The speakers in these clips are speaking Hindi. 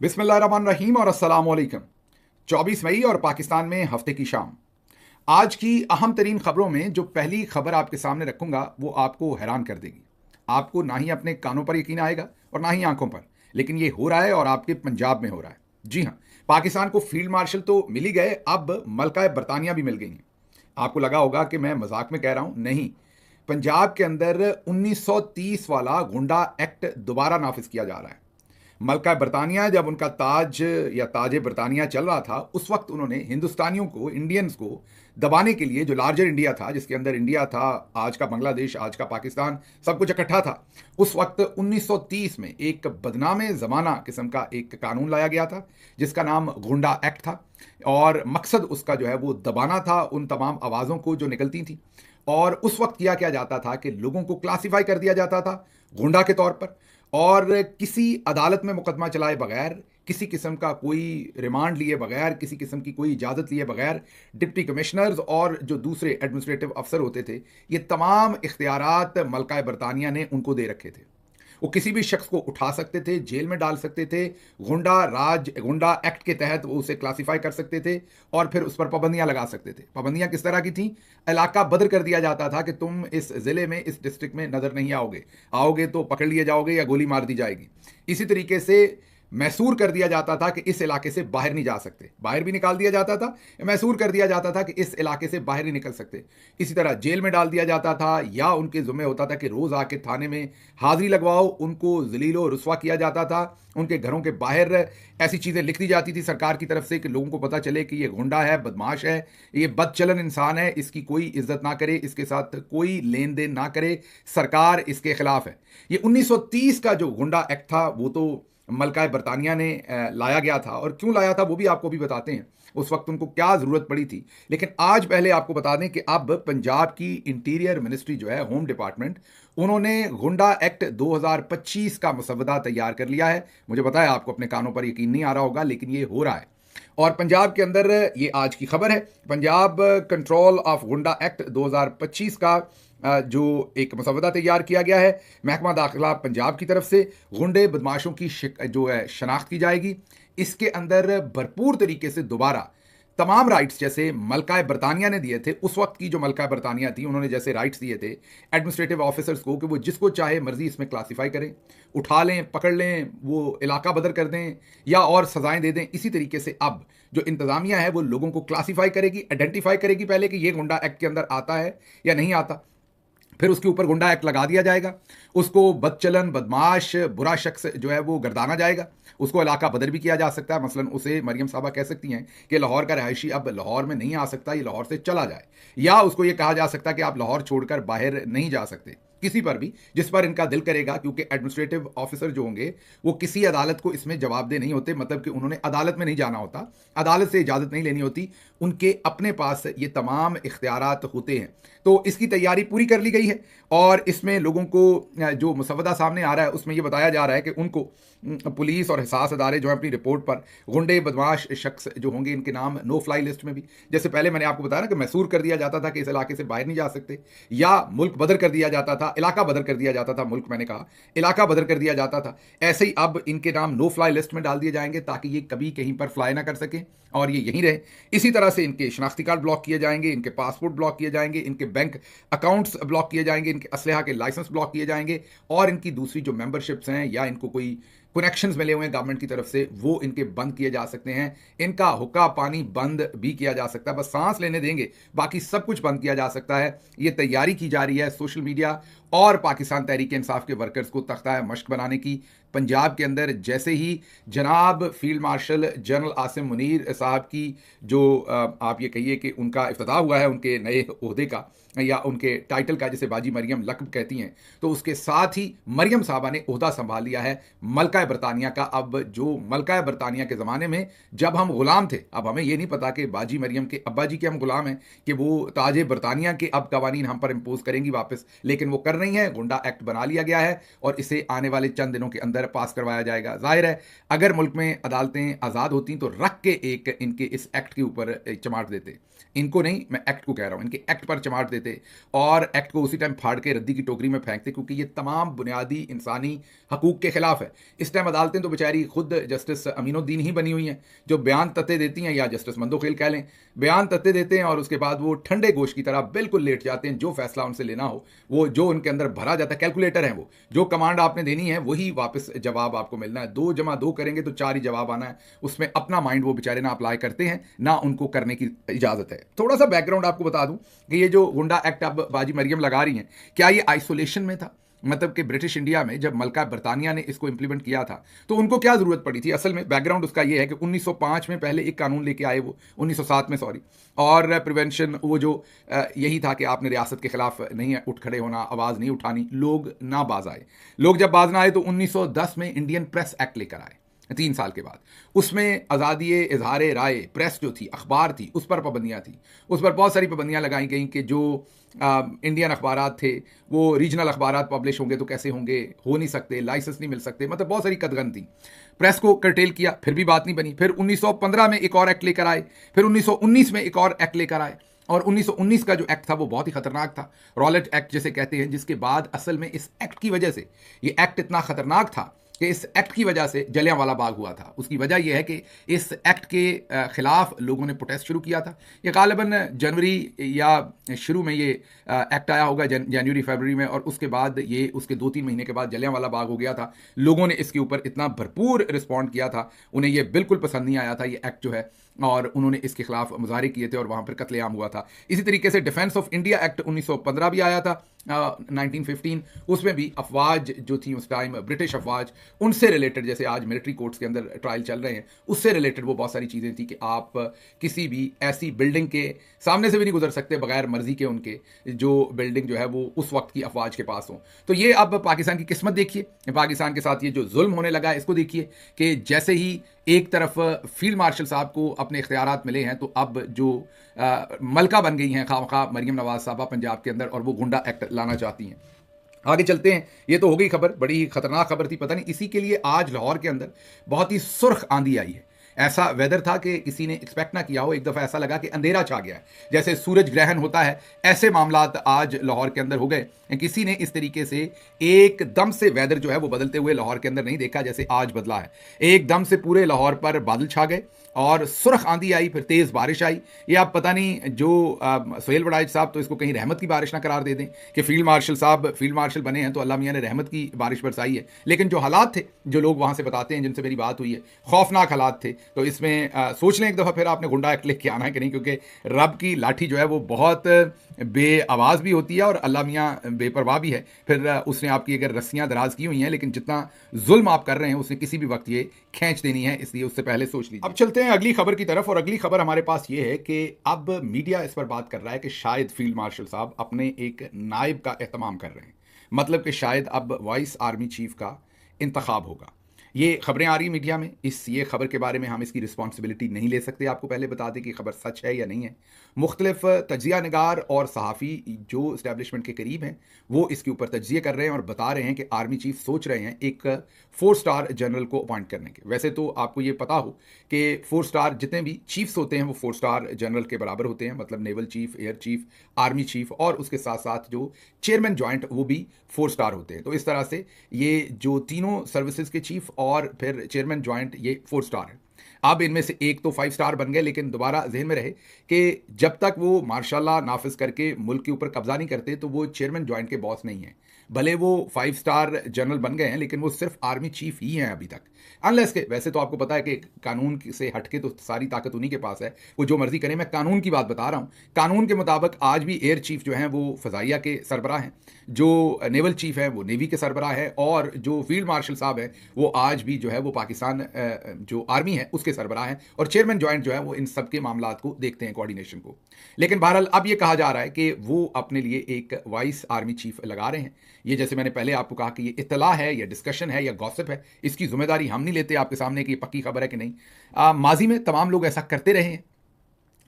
बिस्मिल्लाहिर्रहमानिर्रहीम और अस्सलाम वालेकुम। 24 मई और पाकिस्तान में हफ्ते की शाम। आज की अहम तरीन खबरों में जो पहली खबर आपके सामने रखूंगा वो आपको हैरान कर देगी। आपको ना ही अपने कानों पर यकीन आएगा और ना ही आंखों पर, लेकिन ये हो रहा है और आपके पंजाब में हो रहा है। जी हाँ, पाकिस्तान को फील्ड मार्शल तो मिल ही गए, अब मलका बरतानिया भी मिल गई हैं। आपको लगा होगा कि मैं मजाक में कह रहा हूं, नहीं। पंजाब के अंदर 1930 वाला गुंडा एक्ट दोबारा नाफिज किया जा रहा है। मलका बरतानिया जब उनका ताज या ताज बरतानिया चल रहा था, उस वक्त उन्होंने हिंदुस्तानियों को, इंडियंस को दबाने के लिए, जो लार्जर इंडिया था, जिसके अंदर इंडिया था, आज का बांग्लादेश, आज का पाकिस्तान, सब कुछ इकट्ठा था, उस वक्त 1930 में एक बदनामे ज़माना किस्म का एक कानून लाया गया था जिसका नाम गुंडा एक्ट था। और मकसद उसका जो है वो दबाना था उन तमाम आवाज़ों को जो निकलती थी। और उस वक्त किया क्या जाता था कि लोगों को क्लासिफाई कर दिया जाता था गुंडा के तौर पर, और किसी अदालत में मुकदमा चलाए बगैर, किसी किस्म का कोई रिमांड लिए बगैर, किसी किस्म की कोई इजाज़त लिए बगैर, डिप्टी कमिश्नर्स और जो दूसरे एडमिनिस्ट्रेटिव अफसर होते थे, ये तमाम इख्तियारात मलका बरतानिया ने उनको दे रखे थे। वो किसी भी शख्स को उठा सकते थे, जेल में डाल सकते थे, गुंडा एक्ट के तहत वो उसे क्लासिफाई कर सकते थे और फिर उस पर पाबंदियां लगा सकते थे। पाबंदियां किस तरह की थी? इलाका बदर कर दिया जाता था कि तुम इस जिले में, इस डिस्ट्रिक्ट में नजर नहीं आओगे, आओगे तो पकड़ लिए जाओगे या गोली मार दी जाएगी। इसी तरीके से मैसूर कर दिया जाता था कि इस इलाके से बाहर नहीं जा सकते, बाहर भी निकाल दिया जाता था, मैसूर कर दिया जाता था कि इस इलाके से बाहर नहीं निकल सकते। इसी तरह जेल में डाल दिया जाता था, या उनके जुम्मे होता था कि रोज आके थाने में हाजिरी लगवाओ, उनको जलीलो रुस्वा किया जाता था। उनके घरों के बाहर ऐसी चीज़ें लिख दी जाती थी सरकार की तरफ से कि लोगों को पता चले कि ये गुंडा है, बदमाश है, ये बदचलन इंसान है, इसकी कोई इज्जत ना करे, इसके साथ कोई लेन देन ना करे, सरकार इसके खिलाफ है। ये 1930 का जो गुंडा एक्ट था वो तो मलका बरतानिया ने लाया गया था, और क्यों लाया था वो भी आपको भी बताते हैं, उस वक्त उनको क्या ज़रूरत पड़ी थी। लेकिन आज पहले आपको बता दें कि अब पंजाब की इंटीरियर मिनिस्ट्री जो है, होम डिपार्टमेंट, उन्होंने गुंडा एक्ट 2025 का मसवदा तैयार कर लिया है। मुझे पता है आपको अपने कानों पर यकीन नहीं आ रहा होगा, लेकिन ये हो रहा है। और पंजाब के अंदर ये आज की खबर है, पंजाब कंट्रोल ऑफ गुंडा एक्ट 2025 का जो एक मसवदा तैयार किया गया है महकमा दाखिला पंजाब की तरफ से, गुंडे बदमाशों की जो है शनाख्त की जाएगी। इसके अंदर भरपूर तरीके से दोबारा तमाम राइट्स जैसे मलका बरतानिया ने दिए थे, उस वक्त की जो मलका बरतानिया थी, उन्होंने जैसे राइट्स दिए थे एडमिनिस्ट्रेटिव ऑफिसर्स को कि वो जिसको चाहे मर्जी इसमें क्लासिफाई करें, उठा लें, पकड़ लें, वो इलाका बदर कर दें या और सजाएं दे दें। इसी तरीके से अब जो इंतजामिया है वो लोगों को क्लासिफाई करेगी, आइडेंटिफाई करेगी पहले कि ये गुंडा एक्ट के अंदर आता है या नहीं आता, फिर उसके ऊपर गुंडा एक्ट लगा दिया जाएगा, उसको बदचलन, बदमाश, बुरा शख्स जो है वो गर्दाना जाएगा, उसको इलाका बदर भी किया जा सकता है। मसलन उसे मरियम साहबा कह सकती हैं कि लाहौर का रहायशी अब लाहौर में नहीं आ सकता, ये लाहौर से चला जाए, या उसको ये कहा जा सकता है कि आप लाहौर छोड़कर बाहर नहीं जा सकते, किसी पर भी जिस पर इनका दिल करेगा, क्योंकि एडमिनिस्ट्रेटिव ऑफिसर जो होंगे वो किसी अदालत को इसमें जवाबदेह नहीं होते, मतलब कि उन्होंने अदालत में नहीं जाना होता, अदालत से इजाज़त नहीं लेनी होती, उनके अपने पास ये तमाम इख्तियारात होते हैं। तो इसकी तैयारी पूरी कर ली गई है, और इसमें लोगों को जो मसवदा सामने आ रहा है उसमें ये बताया जा रहा है कि उनको पुलिस और हिसास अदारे जो है अपनी रिपोर्ट पर गुंडे बदमाश शख्स जो होंगे इनके नाम नो फ्लाई लिस्ट में भी, जैसे पहले मैंने आपको बताया ना कि मैसूर कर दिया जाता था कि इस इलाके से बाहर नहीं जा सकते, या मुल्क बदर कर दिया जाता था, इलाका बदर कर दिया जाता था, मुल्क मैंने कहा, इलाका बदर कर दिया जाता था, ऐसे ही अब इनके नाम नो फ्लाई लिस्ट में डाल दिए जाएंगे ताकि ये कभी कहीं पर फ्लाई ना कर सकें और ये यहीं रहे। इसी तरह से इनके शनाख्ती कार्ड ब्लॉक किए जाएंगे, इनके पासपोर्ट ब्लॉक किए जाएंगे, इनके बैंक अकाउंट्स ब्लॉक किए जाएंगे, इनके असलहा के लाइसेंस ब्लॉक किए जाएंगे, और इनकी दूसरी जो मेंबरशिप्स हैं या इनको कोई कनेक्शंस मिले हुए हैं गवर्नमेंट की तरफ से, वो इनके बंद किए जा सकते हैं। इनका हुक्का पानी बंद भी किया जा सकता है, बस सांस लेने देंगे, बाकी सब कुछ बंद किया जा सकता है। ये तैयारी की जा रही है सोशल मीडिया और पाकिस्तान तहरीक इंसाफ के वर्कर्स को तख्ता मश्क बनाने की। पंजाब के अंदर जैसे ही जनाब field marshal general Asim Munir साहब की जो आप ये कहिए कि उनका इफ्तिताह हुआ है उनके नए ओहदे का या उनके टाइटल का, जिसे बाजी मरियम लक़ब कहती हैं, तो उसके साथ ही मरियम साहबा ने ओहदा संभाल लिया है मलका बरतानिया का। अब जो मलका बरतानिया के ज़माने में जब हम ग़ुलाम थे, अब हमें ये नहीं पता कि बाजी मरियम के अब्बा जी के हम ग़ुलाम हैं कि वो ताज बरतानिया के अब कवानीन हम पर इम्पोज करेंगी वापस, लेकिन वो कर नहीं है, गुंडा एक्ट बना लिया गया है और इसे आने वाले चंद दिनों के अंदर पास करवाया जाएगा। जाहिर है अगर मुल्क में अदालतें आज़ाद होती तो रख के एक इनके इस एक्ट के ऊपर चमाट देते, इनको नहीं, मैं एक्ट को कह रहा हूं, इनके एक्ट पर चमाट देते और एक्ट को उसी टाइम फाड़ के रद्दी की टोकरी में फेंकते, क्योंकि ये तमाम बुनियादी इंसानी हकूक के खिलाफ है। इस टाइम अदालतें तो बेचारी खुद जस्टिस अमीनुद्दीन ही बनी हुई हैं, जो बयान तत्ते देती हैं, या जस्टिस मंदोखेल कह लें, बयान तत्ते देते हैं और उसके बाद वो ठंडे गोश्त की तरह बिल्कुल लेट जाते हैं। जो फैसला उनसे लेना हो, वो जो उनके अंदर भरा जाता है, कैलकुलेटर है वो, जो कमांड आपने देनी है वही वापस जवाब आपको मिलना है। 2 जमा 2 करेंगे तो 4 ही जवाब आना है। उसमें अपना माइंड वो बेचारे ना अप्लाई करते हैं, ना उनको करने की इजाजत है। थोड़ा सा बैकग्राउंड आपको बता दूं कि ये जो गुंडा एक्ट अब बाजी मरियम लगा रही हैं, क्या ये आइसोलेशन में था? मतलब कि ब्रिटिश इंडिया में जब मलका बरतानिया ने इसको इंप्लीमेंट किया था तो उनको क्या जरूरत पड़ी थी? असल में बैकग्राउंड उसका ये है कि 1905 में पहले एक कानून लेके आए, वो 1907 में सॉरी, और प्रिवेंशन, वो जो यही था कि आपने रियासत के खिलाफ नहीं उठ खड़े होना, आवाज नहीं उठानी, लोग ना बाज आए। लोग जब बाज ना आए तो 1910 में इंडियन प्रेस एक्ट लेकर आए 3 साल के बाद। उसमें आज़ादी इजहार राय, प्रेस जो थी, अखबार थी, उस पर पाबंदियाँ थी। उस पर बहुत सारी पाबंदियाँ लगाई गई कि जो इंडियन अखबारात थे वो रीजनल अखबारात पब्लिश होंगे तो कैसे होंगे, हो नहीं सकते, लाइसेंस नहीं मिल सकते, मतलब बहुत सारी कदगन थी। प्रेस को कर्टेल किया, फिर भी बात नहीं बनी। फिर 1915 में एक और एक्ट लेकर आए, फिर 1919 में एक और एक्ट लेकर आए, और 1919 का जो एक्ट था वो बहुत ही खतरनाक था, रॉलेट एक्ट जिसे कहते हैं, जिसके बाद असल में इस एक्ट की वजह से, ये एक्ट इतना खतरनाक था कि इस एक्ट की वजह से जलियांवाला बाग हुआ था। उसकी वजह यह है कि इस एक्ट के खिलाफ लोगों ने प्रोटेस्ट शुरू किया था। ये गालिबन जनवरी या शुरू में ये एक्ट आया होगा, जनवरी फरवरी में, और उसके बाद ये उसके 2-3 महीने के बाद जलियांवाला बाग हो गया था। लोगों ने इसके ऊपर इतना भरपूर रिस्पॉन्ड किया था, उन्हें ये बिल्कुल पसंद नहीं आया था ये एक्ट जो है, और उन्होंने इसके खिलाफ मुजाहरे किए थे और वहाँ पर कत्लेआम हुआ था। इसी तरीके से डिफेंस ऑफ इंडिया एक्ट 1915 भी आया था, 1915। उसमें भी अफवाज जो थी उस टाइम, ब्रिटिश अफवाज, उनसे रिलेटेड, जैसे आज मिलिट्री कोर्ट्स के अंदर ट्रायल चल रहे हैं, उससे रिलेटेड वो बहुत सारी चीज़ें थी कि आप किसी भी ऐसी बिल्डिंग के सामने से भी नहीं गुजर सकते बगैर मर्जी के उनके, जो बिल्डिंग जो है वो उस वक्त की अफवाज के पास हो। तो ये अब पाकिस्तान की किस्मत देखिए, पाकिस्तान के साथ ये जो जुल्म होने लगा है इसको देखिए कि जैसे ही एक तरफ फील्ड मार्शल साहब को अपने इख्तियारात मिले हैं, तो अब जो मलका बन गई हैं खामखा मरियम नवाज साहबा पंजाब के अंदर, और वो गुंडा एक्ट लाना चाहती हैं। आगे चलते हैं। ये तो हो गई खबर, बड़ी ही खतरनाक खबर थी। पता नहीं इसी के लिए आज लाहौर के अंदर बहुत ही सुर्ख आंधी आई है। ऐसा वेदर था कि किसी ने एक्सपेक्ट ना किया हो। एक दफ़ा ऐसा लगा कि अंधेरा छा गया है, जैसे सूरज ग्रहण होता है, ऐसे मामलात आज लाहौर के अंदर हो गए। किसी ने इस तरीके से एकदम से वेदर जो है वो बदलते हुए लाहौर के अंदर नहीं देखा जैसे आज बदला है। एकदम से पूरे लाहौर पर बादल छा गए और सुर्ख आंधी आई, फिर तेज़ बारिश आई। ये आप पता नहीं, जो सुहेल वड़ाइच साहब तो इसको कहीं रहमत की बारिश ना करार दे दें कि फील्ड मार्शल साहब फील्ड मार्शल बने हैं तो अल्लाह मियाँ ने रहमत की बारिश बरसाई है। लेकिन जो हालात थे, जो लोग वहाँ से बताते हैं, जिनसे मेरी बात हुई है, खौफनाक हालात थे। तो इसमें सोच लें एक दफ़ा फिर आपने गुंडा एक्ट लेके आना है कि नहीं, क्योंकि रब की लाठी जो है वो बहुत बेआवाज़ भी होती है और अल्लाह मियाँ बेपरवाह भी है। फिर उसने आपकी अगर रस्सियाँ दराज की हुई हैं, लेकिन जितना जुल्म आप कर रहे हैं उसने किसी भी वक्त ये खींच देनी है, इसलिए उससे पहले सोच लीजिए। अब चलते हैं अगली खबर की तरफ, और अगली खबर हमारे पास ये है कि अब मीडिया इस पर बात कर रहा है कि शायद फील्ड मार्शल साहब अपने एक नायब का एहतमाम कर रहे हैं। मतलब कि शायद अब वाइस आर्मी चीफ का इंतखाब होगा। ये खबरें आ रही मीडिया में। ये खबर के बारे में हम इसकी रिस्पॉन्सिबिलिटी नहीं ले सकते। आपको पहले बता दें कि खबर सच है या नहीं है। मुख्तलिफ तज्जिया निगार और सहाफ़ी जो इस्टेब्लिशमेंट के करीब हैं वो इसके ऊपर तज्जिए कर रहे हैं और बता रहे हैं कि आर्मी चीफ सोच रहे हैं एक 4 स्टार जनरल को अपॉइंट करने के। वैसे तो आपको ये पता हो कि 4 स्टार जितने भी चीफ्स होते हैं वो 4 स्टार जनरल के बराबर होते हैं, मतलब naval chief, air chief, army chief, और उसके साथ साथ जो चेयरमैन जॉइंट वो भी 4 स्टार होते हैं। तो इस तरह से ये जो तीनों सर्विसेज के चीफ और फिर चेयरमैन जॉइंट, ये 4 स्टार है। अब इनमें से एक तो 5 स्टार बन गए, लेकिन दोबारा जहन में रहे कि जब तक वो मार्शाल्लाह नाफिज करके मुल्क के ऊपर कब्जा नहीं करते तो वो चेयरमैन जॉइंट के बॉस नहीं है। भले वो 5 स्टार जनरल बन गए हैं, लेकिन वो सिर्फ आर्मी चीफ ही हैं अभी तक, अनलेस के, वैसे तो आपको पता है कि कानून से हटके तो सारी ताकत उन्हीं के पास है, वो जो मर्जी करें। मैं कानून की बात बता रहा हूँ। कानून के मुताबिक आज भी एयर चीफ जो हैं वो फजाइया के सरबराह हैं, जो नेवल चीफ है वो नेवी के सरबराह है, और जो फील्ड मार्शल साहब हैं वो आज भी जो है वो पाकिस्तान जो आर्मी है उसके सरबराह हैं, और चेयरमैन जॉइंट जो है वो इन सब के मामलात को देखते हैं, कोऑर्डिनेशन को। लेकिन बहरहाल अब ये कहा जा रहा है कि वो अपने लिए एक वाइस आर्मी चीफ लगा रहे हैं। ये जैसे मैंने पहले आपको कहा कि ये इत्तला है या डिस्कशन है या गॉसिप है, इसकी जिम्मेदारी हम नहीं लेते आपके सामने कि ये पक्की खबर है कि नहीं। माजी में तमाम लोग ऐसा करते रहे हैं,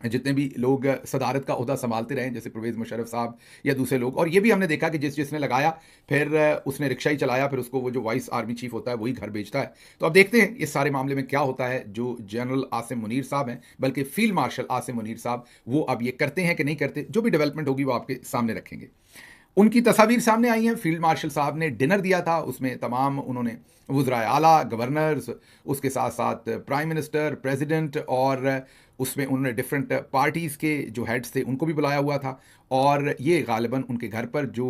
जितने भी लोग सदारत का ओहदा संभालते रहे, जैसे परवेज़ मुशर्रफ साहब या दूसरे लोग, और ये भी हमने देखा कि जिसने लगाया फिर उसने रिक्शा ही चलाया, फिर उसको वो जो वाइस आर्मी चीफ होता है वही घर भेजता है। तो अब देखते हैं इस सारे मामले में क्या होता है। जो जनरल आसिम मुनीर साहब हैं, बल्कि फील्ड मार्शल आसिम मुनीर साहब, वो अब ये करते हैं कि नहीं करते, जो भी डेवलपमेंट होगी वो आपके सामने रखेंगे। उनकी तस्वीर सामने आई हैं। फील्ड मार्शल साहब ने डिनर दिया था, उसमें तमाम उन्होंने वज़राए आला, गवर्नर्स, उसके साथ साथ प्राइम मिनिस्टर, प्रेसिडेंट, और उसमें उन्होंने डिफरेंट पार्टीज़ के जो हेड्स थे उनको भी बुलाया हुआ था। और ये गालिबन उनके घर पर जो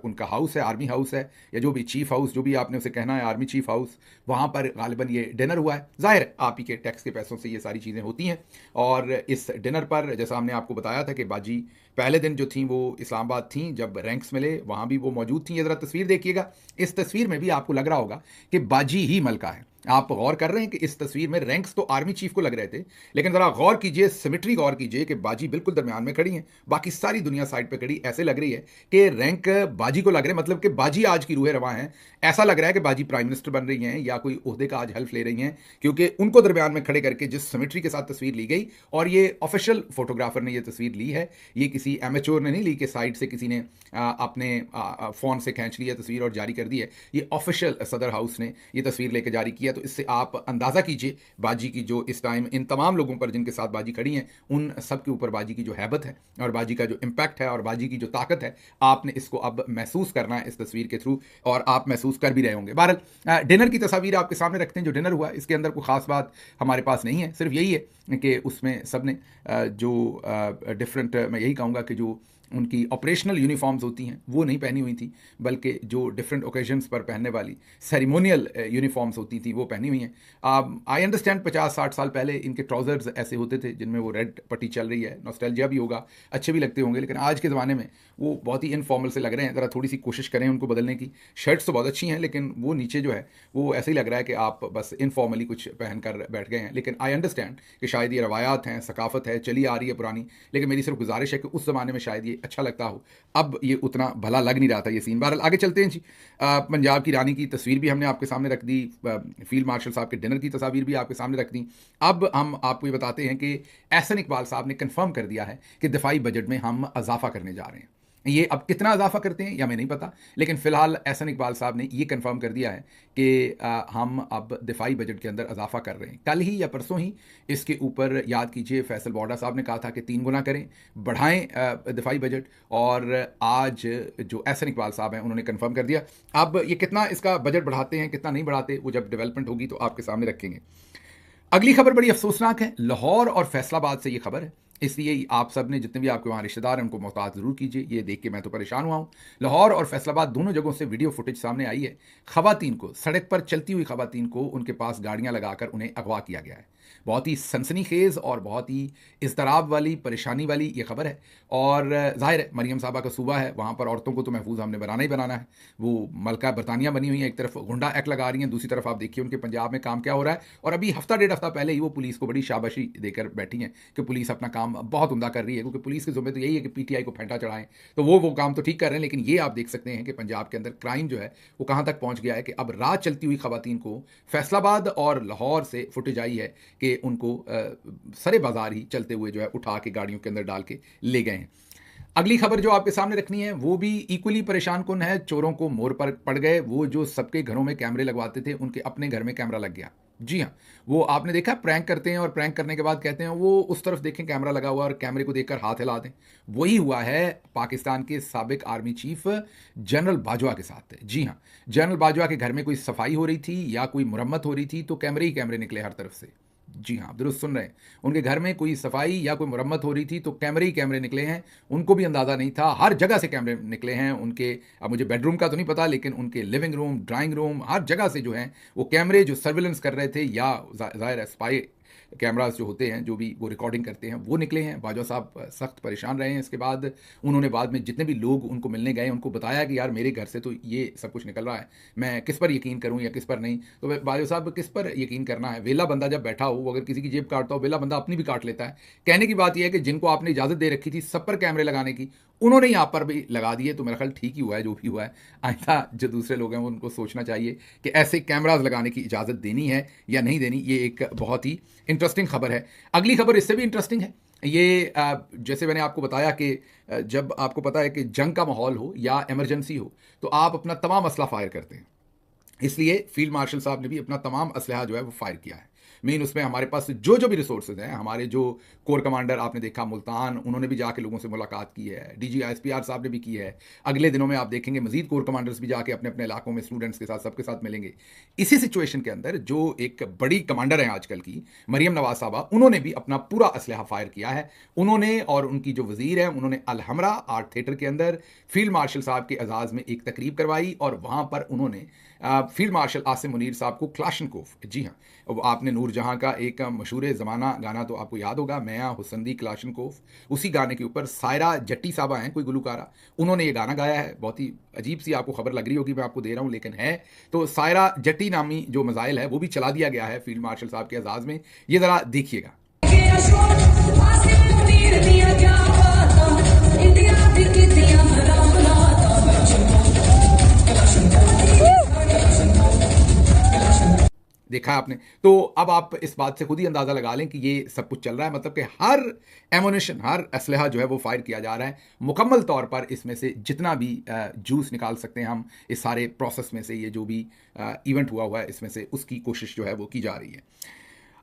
उनका हाउस है, आर्मी हाउस है, या जो भी चीफ हाउस, जो भी आपने उसे कहना है, आर्मी चीफ हाउस, वहाँ पर गालिबन ये डिनर हुआ है। ज़ाहिर है आप ही के टैक्स के पैसों से ये सारी चीज़ें होती हैं। और इस डिनर पर जैसा हमने आपको बताया था कि बाजी पहले दिन जो थी वो इस्लामाबाद थी, जब रैंक्स मिले वहाँ भी वो मौजूद थी। ये ज़रा तस्वीर देखिएगा, इस तस्वीर में भी आपको लग रहा होगा कि बाजी ही मलका है। आप गौर कर रहे हैं कि इस तस्वीर में रैंक्स तो आर्मी चीफ को लग रहे थे, लेकिन ज़रा गौर कीजिए, सिमेट्री गौर कीजिए कि बाजी बिल्कुल दरमियान में खड़ी हैं, बाकी सारी दुनिया साइड पे खड़ी। ऐसे लग रही है कि रैंक बाजी को लग रहे हैं, मतलब कि बाजी आज की रूहे रवां हैं। ऐसा लग रहा है कि बाजी प्राइम मिनिस्टर बन रही हैं या कोई ओहदे का आज हेल्प ले रही हैं, क्योंकि उनको दरमियान में खड़े करके जिस सिमेट्री के साथ तस्वीर ली गई, और ये ऑफिशियल फोटोग्राफर ने ये तस्वीर ली है, ये किसी एमेच्योर ने नहीं ली कि साइड से किसी ने अपने फ़ोन से खींच लिया तस्वीर और जारी कर दी है। ये ऑफिशियल सदर हाउस ने ये तस्वीर लेकर जारी किया। तो इससे आप अंदाज़ा कीजिए बाजी की जो इस टाइम इन तमाम लोगों पर जिनके साथ बाजी खड़ी हैं, उन सब के ऊपर बाजी की जो हैबत है और बाजी का जो इम्पैक्ट है और बाजी की जो ताकत है, आपने इसको अब महसूस करना है इस तस्वीर के थ्रू, और आप महसूस कर भी रहे होंगे। बहरहाल डिनर की तस्वीर आपके सामने रखते हैं। जो डिनर हुआ इसके अंदर कोई ख़ास बात हमारे पास नहीं है, सिर्फ यही है कि उसमें सब ने जो डिफरेंट, मैं यही कहूँगा कि जो उनकी ऑपरेशनल यूनिफॉर्म्स होती हैं वो नहीं पहनी हुई थी, बल्कि जो डिफरेंट ओकेजन्स पर पहनने वाली सेरेमोनियल यूनिफॉर्म्स होती थी वो पहनी हुई हैं। आई अंडरस्टैंड 50-60 साल पहले इनके ट्राउज़र्स ऐसे होते थे जिनमें वो रेड पट्टी चल रही है, नॉस्टैल्जिया भी होगा, अच्छे भी लगते होंगे, लेकिन आज के ज़माने में वो बहुत ही इनफॉर्मल से लग रहे हैं। ज़रा थोड़ी सी कोशिश करें उनको बदलने की। शर्ट्स तो बहुत अच्छी हैं, लेकिन वो नीचे जो है वो ऐसे ही लग रहा है कि आप बस इनफॉर्मली कुछ पहन कर बैठ गए हैं। लेकिन आई अंडरस्टैंड कि शायद ये रवायात हैं, सकाफ़त है, चली आ रही है पुरानी, लेकिन मेरी सिर्फ गुजारिश है कि उस ज़माने में शायद ये अच्छा लगता हो, अब ये उतना भला लग नहीं रहा था ये सीन। बहरहाल आगे चलते हैं जी। पंजाब की रानी की तस्वीर भी हमने आपके सामने रख दी, फील्ड मार्शल साहब के डिनर की तस्वीर भी आपके सामने रख दी। अब हम आपको ये बताते हैं कि एहसन इकबाल साहब ने कंफर्म कर दिया है कि दिफाई बजट में हम इजाफा करने जा रहे हैं। ये अब कितना इजाफा करते हैं या हमें नहीं पता, लेकिन फ़िलहाल एहसन इकबाल साहब ने ये कंफर्म कर दिया है कि हम अब दिफाई बजट के अंदर इजाफा कर रहे हैं। कल ही या परसों ही इसके ऊपर याद कीजिए फैसल बॉर्डा साहब ने कहा था कि 3 गुना करें, बढ़ाएं दिफाई बजट, और आज जो एहसन इकबाल साहब हैं उन्होंने कंफर्म कर दिया। अब ये कितना इसका बजट बढ़ाते हैं कितना नहीं बढ़ाते, वो जब डेवलपमेंट होगी तो आपके सामने रखेंगे। अगली खबर बड़ी अफसोसनाक है, लाहौर और फैसलाबाद से ये खबर है, इसलिए आप सब ने जितने भी आपके वहाँ रिश्तेदार हैं उनको मोहताज ज़रूर कीजिए। ये देख के मैं तो परेशान हुआ हूँ। लाहौर और फैसलाबाद दोनों जगहों से वीडियो फुटेज सामने आई है। ख़वातीन को, सड़क पर चलती हुई ख़वातीन को उनके पास गाड़ियाँ लगाकर उन्हें अगवा किया गया है। बहुत ही सनसनीखेज़ और बहुत ही इज़्तिराब वाली, परेशानी वाली ये खबर है। और ज़ाहिर है मरियम साहबा का सूबा है, वहाँ पर औरतों को तो महफूज हमने बनाना ही बनाना है। वो मलका बरतानिया बनी हुई है, एक तरफ गुंडा एक्ट लगा रही हैं, दूसरी तरफ आप देखिए उनके पंजाब में काम क्या हो रहा है। और अभी हफ्ता 1.5 हफ्ता पहले ही वो पुलिस को बड़ी शाबाशी देकर बैठी हैं कि पुलिस अपना काम बहुत उम्दा कर रही है, क्योंकि पुलिस की ज़िम्मे तो यही है कि पीटीआई को फेंटा चढ़ाएं। तो वो काम तो ठीक कर रहे हैं, लेकिन ये आप देख सकते हैं कि पंजाब के अंदर क्राइम जो है वो कहाँ तक पहुँच गया है कि अब रात चलती हुई खवातीन को फैसलाबाद और लाहौर से फुटेज आई है कि उनको सरे बाजार ही चलते हुए जो है उठा के गाड़ियों के अंदर डाल के ले गए हैं। अगली खबर जो आपके सामने रखनी है वो भी इक्वली परेशान कुन है। चोरों को मोर पर पड़ गए, वो जो सबके घरों में कैमरे लगवाते थे उनके अपने घर में कैमरा लग गया। जी हाँ, वो आपने देखा प्रैंक करते हैं और प्रैंक करने के बाद कहते हैं वो उस तरफ देखें कैमरा लगा हुआ और कैमरे को देखकर हाथ हिला दें। वही हुआ है पाकिस्तान के साबिक आर्मी चीफ जनरल बाजवा के साथ। जी हाँ, जनरल बाजवा के घर में कोई सफाई हो रही थी या कोई मुरम्मत हो रही थी तो कैमरे ही कैमरे निकले हर तरफ से। जी हाँ, आप दुरुस्त सुन रहे हैं, उनके घर में कोई सफाई या कोई मुरम्मत हो रही थी तो कैमरे ही कैमरे निकले हैं। उनको भी अंदाज़ा नहीं था, हर जगह से कैमरे निकले हैं उनके। अब मुझे बेडरूम का तो नहीं पता, लेकिन उनके लिविंग रूम, ड्राइंग रूम, हर जगह से जो हैं वो कैमरे जो सर्विलेंस कर रहे थे या ज़ाहिर है स्पाई कैमराज जो होते हैं जो भी वो रिकॉर्डिंग करते हैं वो निकले हैं। बाजवा साहब सख्त परेशान रहे हैं। इसके बाद उन्होंने बाद में जितने भी लोग उनको मिलने गए उनको बताया कि यार मेरे घर से तो ये सब कुछ निकल रहा है, मैं किस पर यकीन करूं या किस पर नहीं। तो बाजवा साहब किस पर यकीन करना है, वेला बंदा जब बैठा हो वो अगर किसी की जेब काटता हो, वेला बंदा अपनी भी काट लेता है। कहने की बात यह है कि जिनको आपने इजाज़त दे रखी थी सब पर कैमरे लगाने की, उन्होंने यहाँ पर भी लगा दिए। तो मेरा ख्याल ठीक ही हुआ है जो भी हुआ है। आइंदा जो दूसरे लोग हैं उनको सोचना चाहिए कि ऐसे कैमराज लगाने की इजाज़त देनी है या नहीं देनी। ये एक बहुत ही इंटरेस्टिंग खबर है। अगली खबर इससे भी इंटरेस्टिंग है। ये जैसे मैंने आपको बताया कि जब आपको पता है कि जंग का माहौल हो या इमरजेंसी हो, तो आप अपना तमाम असला फायर करते हैं। इसलिए फील्ड मार्शल साहब ने भी अपना तमाम असलहा जो है वो फायर किया है। मेन उसमें हमारे पास जो भी रिसोर्सेज हैं, हमारे जो कोर कमांडर आपने देखा मुल्तान, उन्होंने भी जाके लोगों से मुलाकात की है। DGISPR साहब ने भी की है। अगले दिनों में आप देखेंगे मजीद कोर कमांडर्स भी जाके अपने अपने इलाकों में स्टूडेंट्स के साथ सबके साथ मिलेंगे। इसी सिचुएशन के अंदर जो एक बड़ी कमांडर हैं आजकल की, मरियम नवाज साहबा, उन्होंने भी अपना पूरा असलहा फायर किया है। उन्होंने और उनकी जो वजीर है, उन्होंने अलहमरा आर्ट थिएटर के अंदर फील्ड मार्शल साहब के एजाज़ में एक तकरीब करवाई और वहाँ पर उन्होंने फील्ड मार्शल आसिम मुनीर साहब को क्लाशनकोफ, जी हाँ, वो आपने नूरजहां का एक मशहूर ज़माना गाना तो आपको याद होगा, मैं हुसंदी क्लाशनकोफ, उसी गाने के ऊपर सायरा जट्टी साहबा हैं कोई गुलकारा, उन्होंने ये गाना गाया है। बहुत ही अजीब सी आपको खबर लग रही होगी, मैं आपको दे रहा हूँ, लेकिन है। तो सायरा जट्टी नामी जो मज़ाइल है वो भी चला दिया गया है फील्ड मार्शल साहब के एजाज़ में। ये ज़रा देखिएगा। देखा आपने। तो अब आप इस बात से खुद ही अंदाज़ा लगा लें कि ये सब कुछ चल रहा है, मतलब कि हर एमुनिशन, हर असलहा जो है वो फायर किया जा रहा है मुकम्मल तौर पर। इसमें से जितना भी जूस निकाल सकते हैं हम इस सारे प्रोसेस में से, ये जो भी इवेंट हुआ है इसमें से, उसकी कोशिश जो है वो की जा रही है।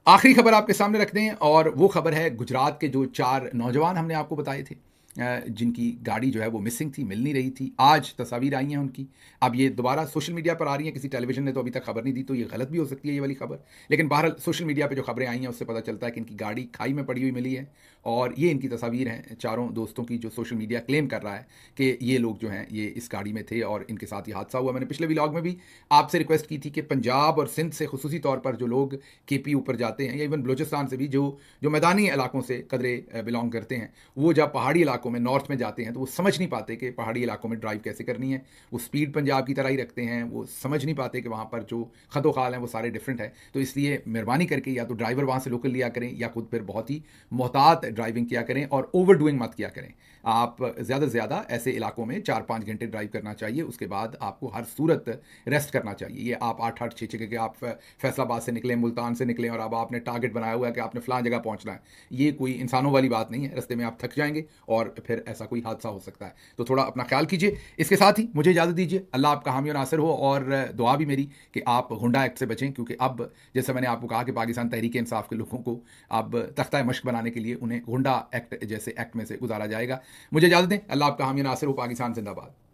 आखिरी खबर आपके सामने रख दें, और वो खबर है गुजरात के जो 4 नौजवान हमने आपको बताए थे जिनकी गाड़ी जो है वो मिसिंग थी, मिल नहीं रही थी। आज तस्वीर आई हैं उनकी। अब ये दोबारा सोशल मीडिया पर आ रही हैं, किसी टेलीविजन ने तो अभी तक खबर नहीं दी, तो ये गलत भी हो सकती है ये वाली खबर। लेकिन बहरहाल सोशल मीडिया पे जो खबरें आई हैं उससे पता चलता है कि इनकी गाड़ी खाई में पड़ी हुई मिली है, और ये इनकी तस्वीर हैं चारों दोस्तों की, जो सोशल मीडिया क्लेम कर रहा है कि ये लोग जो हैं ये इस गाड़ी में थे और इनके साथ ये हादसा हुआ। मैंने पिछले व्लॉग में भी आपसे रिक्वेस्ट की थी कि पंजाब और सिंध से खुसूसी तौर पर जो लोग KP ऊपर जाते हैं, या इवन बलोचिस्तान से भी जो मैदानी इलाकों से कदरे बिलोंग करते हैं, वो जब पहाड़ी इलाकों में नॉर्थ में जाते हैं तो वो समझ नहीं पाते कि पहाड़ी इलाकों में ड्राइव कैसे करनी है। वो स्पीड पंजाब की तरह ही रखते हैं, वो समझ नहीं पाते कि वहाँ पर जो खतो खाल हैं वो सारे डिफरेंट है। तो इसलिए मेहरबानी करके या तो ड्राइवर वहाँ से लोकल लिया करें, या खुद फिर बहुत ही मोहतात ड्राइविंग किया करें, और ओवर डूइंग मत किया करें। आप ज़्यादा से ज़्यादा ऐसे इलाकों में 4-5 घंटे ड्राइव करना चाहिए, उसके बाद आपको हर सूरत रेस्ट करना चाहिए। ये आप 8-8, 6-6 के आप फैसलाबाद से निकलें, मुल्तान से निकलें, और अब आपने टारगेट बनाया हुआ है कि आपने फ़लाँ जगह पहुँचना है, ये कोई इंसानों वाली बात नहीं है। रास्ते में आप थक जाएंगे और फिर ऐसा कोई हादसा हो सकता है। तो थोड़ा अपना ख्याल कीजिए। इसके साथ ही मुझे इजाज़त दीजिए। अल्लाह आपका हामी और नासिर हो, और दुआ भी मेरी कि आप हुंडा एक्ट से बचें, क्योंकि अब जैसे मैंने आपको कहा कि पाकिस्तान तहरीक इंसाफ के लोगों को अब तख्ता मश्क बनाने के लिए उन्हें हुंडा एक्ट जैसे एक्ट में से गुजारा जाएगा। मुझे इजाज़त दें। अल्लाह आपका हामी और नासिर हो। पाकिस्तान जिंदाबाद।